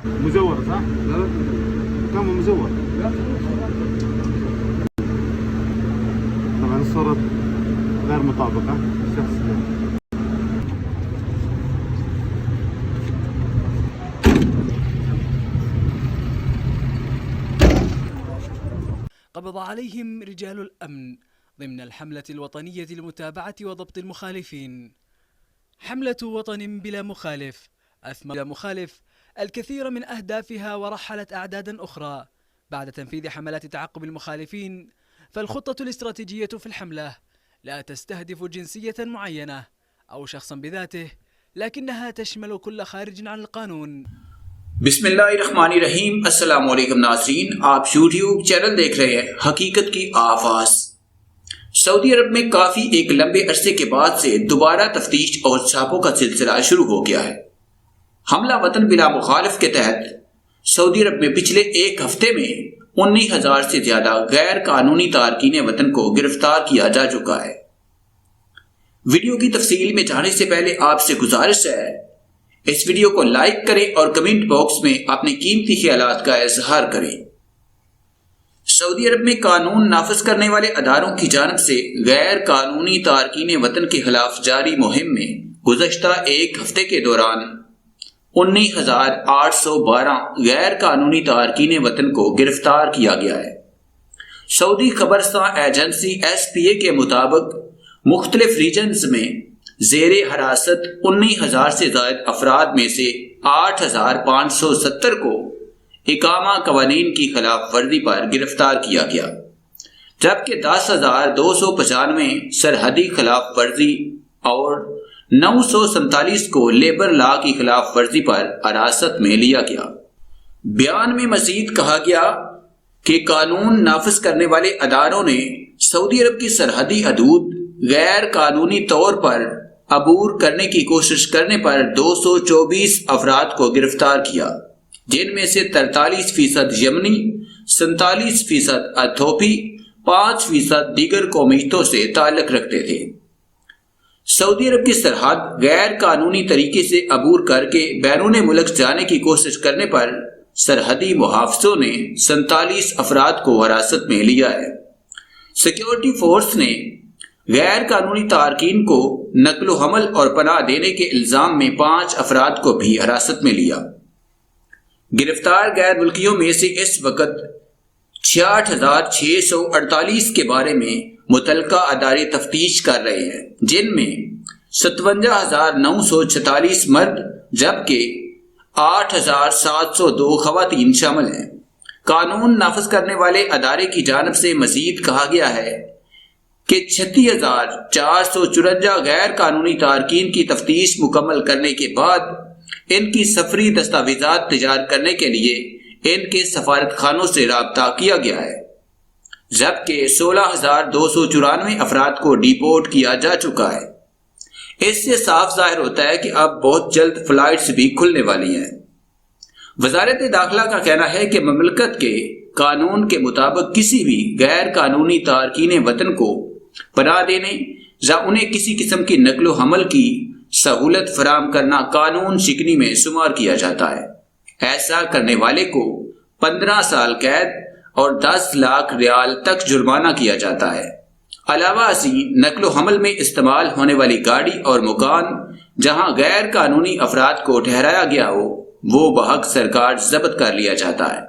مزور صح؟ كم مزور؟ طبعا الصورة غير مطابقة الشخص قبض عليهم رجال الأمن ضمن الحملة الوطنية لمتابعة وضبط المخالفين. حملة وطن بلا مخالف أثمر بلا مخالف الكثير من أهدافها ورحلت أعدادا أخرى بعد تنفيذ حملات تعقب المخالفين. فالخطة الاستراتيجية في الحملة لا تستهدف جنسية معينة أو شخصا بذاته، لكنها تشمل كل خارج عن القانون. بسم اللہ الرحمن الرحیم. السلام علیکم ناظرین، آپ یوٹیوب چینل دیکھ رہے ہیں حقیقت کی آواز. سعودی عرب میں کافی ایک لمبے عرصے کے بعد سے دوبارہ تفتیش اور چھاپوں کا سلسلہ شروع ہو گیا ہے. حملہ وطن بلا مخالف کے تحت سعودی عرب میں پچھلے ایک ہفتے میں 19,000 سے زیادہ غیر قانونی تارکین وطن کو گرفتار کیا جا چکا ہے. ویڈیو کی تفصیل میں جانے سے پہلے آپ سے گزارش ہے اس ویڈیو کو لائک کریں اور کمنٹ باکس میں اپنے قیمتی خیالات کا اظہار کریں. سعودی عرب میں قانون نافذ کرنے والے اداروں کی جانب سے غیر قانونی تارکین وطن کے خلاف جاری مہم میں گزشتہ ایک ہفتے کے دوران 19,812 غیر قانونی تارکین وطن کو گرفتار کیا گیا ہے. سعودی خبرساں ایجنسی SPA کے مطابق مختلف ریجنز میں زیر حراست 19,000 سے زائد افراد میں سے 8,570 کو اقامہ قوانین کی خلاف ورزی پر گرفتار کیا گیا، جبکہ 10,295 سرحدی خلاف ورزی اور 947 کو لیبر لا کی خلاف ورزی پر حراست میں لیا گیا. بیان میں مزید کہا گیا کہ قانون نافذ کرنے والے اداروں نے سعودی عرب کی سرحدی حدود غیر قانونی طور پر عبور کرنے کی کوشش کرنے پر 224 افراد کو گرفتار کیا، جن میں سے 43% یمنی، 47% ایتھوپی، 5% دیگر قومیتوں سے تعلق رکھتے تھے. سعودی عرب کی سرحد غیر قانونی طریقے سے عبور کر کے بیرون ملک جانے کی کوشش کرنے پر سرحدی محافظوں نے 47 افراد کو حراست میں لیا ہے. سیکیورٹی فورس نے غیر قانونی تارکین کو نقل و حمل اور پناہ دینے کے الزام میں 5 افراد کو بھی حراست میں لیا. گرفتار غیر ملکیوں میں سے اس وقت 66,648 کے بارے میں متعلقہ ادارے تفتیش کر رہے ہیں، جن میں 57,946 مرد جبکہ 8,702 خواتین شامل ہیں. قانون نافذ کرنے والے ادارے کی جانب سے مزید کہا گیا ہے کہ 36,454 غیر قانونی تارکین کی تفتیش مکمل کرنے کے بعد ان کی سفری دستاویزات تیار کرنے کے لیے ان کے سفارت خانوں سے رابطہ کیا گیا ہے، جبکہ 16,294 افراد کو ڈیپورٹ کیا جا چکا ہے. اس سے صاف ظاہر ہوتا ہے کہ اب بہت جلد فلائٹس بھی کھلنے والی ہیں. وزارت داخلہ کا کہنا ہے کہ مملکت کے قانون کے مطابق کسی بھی غیر قانونی تارکین وطن کو پناہ دینے یا انہیں کسی قسم کی نقل و حمل کی سہولت فراہم کرنا قانون شکنی میں شمار کیا جاتا ہے. ایسا کرنے والے کو 15 سال قید اور 10 لاکھ ریال تک جرمانہ کیا جاتا ہے. علاوہ ازیں نقل و حمل میں استعمال ہونے والی گاڑی اور مکان جہاں غیر قانونی افراد کو ٹھہرایا گیا ہو وہ بحق سرکار ضبط کر لیا جاتا ہے.